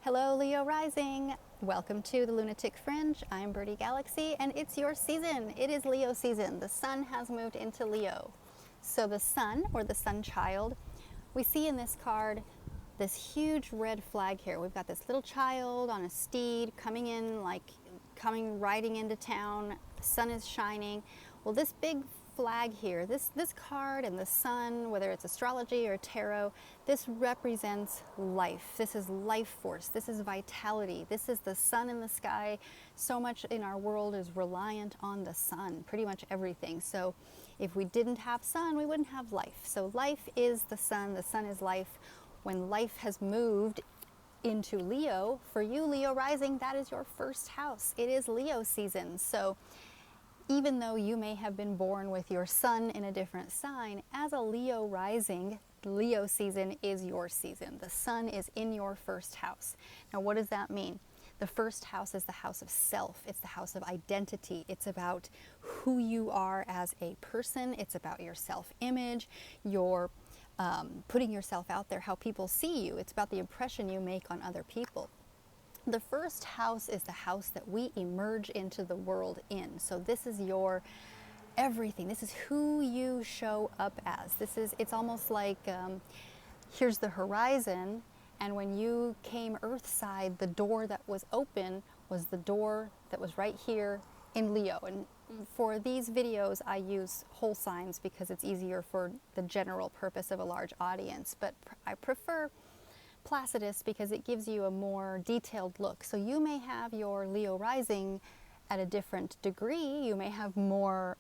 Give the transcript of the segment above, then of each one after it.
Hello, Leo Rising. Welcome to the Lunatic Fringe. I'm Birdie Galaxy, and it's your season. It is Leo season. The sun has moved into Leo. So the sun, or the sun child, we see in this card this huge red flag here. We've got this little child on a steed coming riding into town. The sun is shining. Well, this big flag here, this card and the sun, whether it's astrology or tarot, this represents life. This is life force. This is vitality. This is the sun in the sky. So much in our world is reliant on the sun, pretty much everything. So if we didn't have sun, we wouldn't have life. So life is the sun is life. When life has moved into Leo, for you, Leo rising, that is your first house. It is Leo season. So even though you may have been born with your sun in a different sign, as a Leo rising, Leo season is your season. The sun is in your first house. Now, what does that mean? The first house is the house of self. It's the house of identity. It's about who you are as a person. It's about your self-image, your putting yourself out there, how people see you. It's about the impression you make on other people. The first house is the house that we emerge into the world in. So this is your everything. This is who you show up as. It's almost like here's the horizon, and when you came earthside, the door that was open was the door that was right here in Leo. And for these videos, I use whole signs because it's easier for the general purpose of a large audience, but I prefer Placidus because it gives you a more detailed look. So you may have your Leo rising at a different degree. You may have more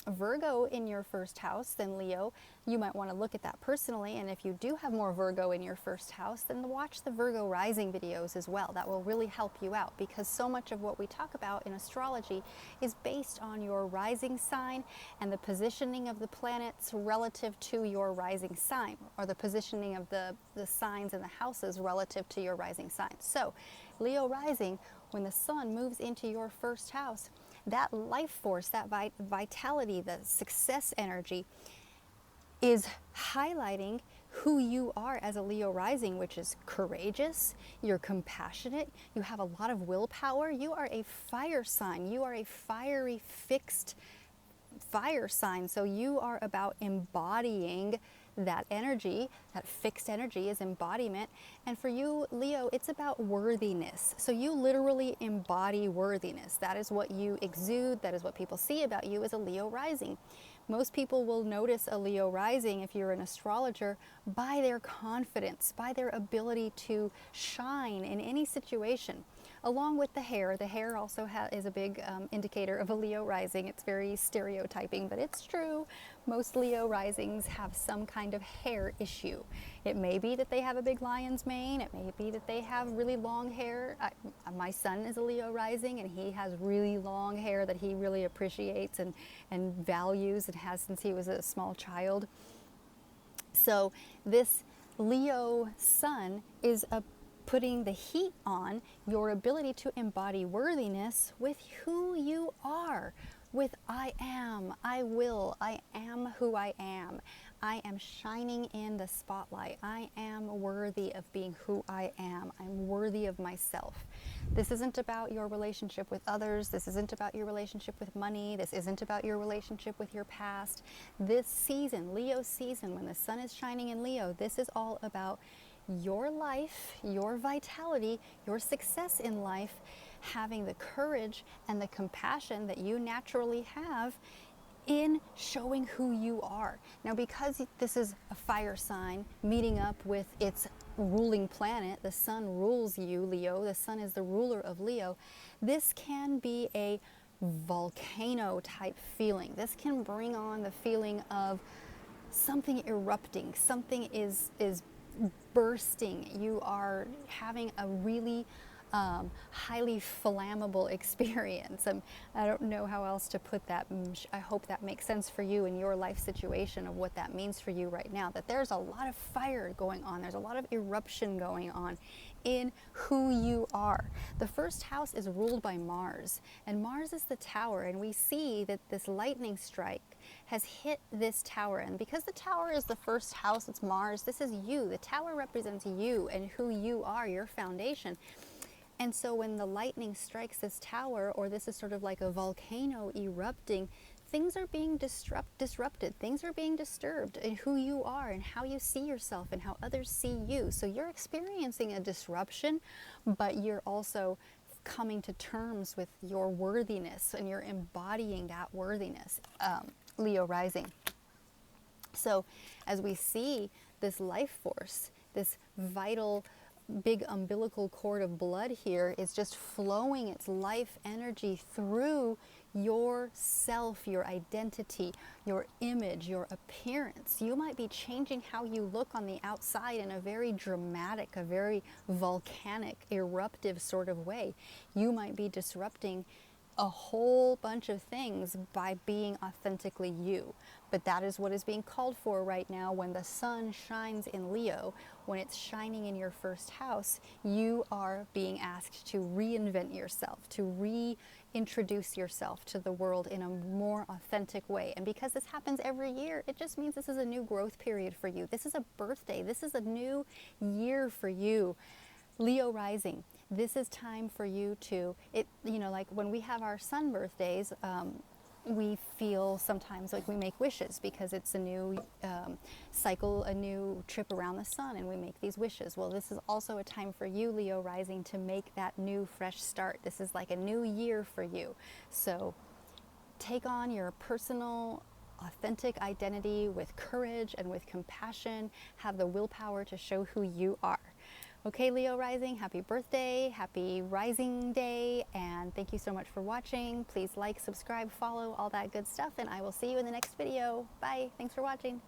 Virgo in your first house than Leo. You might want to look at that personally, and if you do have more Virgo in your first house, then watch the Virgo rising videos as well. That will really help you out, because so much of what we talk about in astrology is based on your rising sign and the positioning of the planets relative to your rising sign, or the positioning of the signs and the houses relative to your rising sign. So Leo rising, when the sun moves into your first house, that life force, that vitality, the success energy is highlighting who you are as a Leo rising, which is courageous, you're compassionate, you have a lot of willpower, you are a fire sign, you are a fiery, fixed fire sign. So you are about embodying that energy. That fixed energy is embodiment. And for you, Leo, it's about worthiness. So you literally embody worthiness. That is what you exude. That is what people see about you as a Leo rising. Most people will notice a Leo rising, if you're an astrologer, by their confidence, by their ability to shine in any situation. Along with the hair. The hair also is a big indicator of a Leo rising. It's very stereotyping, but it's true. Most Leo risings have some kind of hair issue. It may be that they have a big lion's mane. It may be that they have really long hair. My son is a Leo rising, and he has really long hair that he really appreciates and values and has since he was a small child. So this Leo sun is putting the heat on your ability to embody worthiness with who you are, with I am, I will, I am who I am shining in the spotlight, I am worthy of being who I am, I'm worthy of myself. This isn't about your relationship with others, this isn't about your relationship with money, this isn't about your relationship with your past. This season, Leo season, when the sun is shining in Leo, this is all about your life, your vitality, your success in life, having the courage and the compassion that you naturally have in showing who you are. Now, because this is a fire sign meeting up with its ruling planet, the sun rules you, Leo, the sun is the ruler of Leo, this can be a volcano type feeling. This can bring on the feeling of something erupting, something is bursting. You are having a really highly flammable experience. I don't know how else to put that. I hope that makes sense for you in your life situation of what that means for you right now, that there's a lot of fire going on. There's a lot of eruption going on in who you are. The first house is ruled by Mars, and Mars is the tower, and we see that this lightning strike has hit this tower, and because the tower is the first house, it's Mars, this is you. The tower represents you and who you are, your foundation. And so when the lightning strikes this tower, or this is sort of like a volcano erupting, things are being disrupted, things are being disturbed in who you are and how you see yourself and how others see you. So you're experiencing a disruption, but you're also coming to terms with your worthiness, and you're embodying that worthiness, Leo rising. So as we see this life force, this vital big umbilical cord of blood here is just flowing its life energy through your self, your identity, your image, your appearance. You might be changing how you look on the outside in a very dramatic, a very volcanic, eruptive sort of way. You might be disrupting a whole bunch of things by being authentically you. But that is what is being called for right now when the sun shines in Leo. When it's shining in your first house, you are being asked to reinvent yourself, to reintroduce yourself to the world in a more authentic way. And because this happens every year, it just means this is a new growth period for you. This is a birthday. This is a new year for you. Leo rising, this is time for you to, like when we have our sun birthdays, we feel sometimes like we make wishes because it's a new cycle, a new trip around the sun, and we make these wishes. Well, this is also a time for you, Leo rising, to make that new fresh start. This is like a new year for you. So take on your personal authentic identity with courage and with compassion. Have the willpower to show who you are. Okay, Leo rising, happy birthday, happy rising day, and thank you so much for watching. Please like, subscribe, follow, all that good stuff, and I will see you in the next video. Bye. Thanks for watching.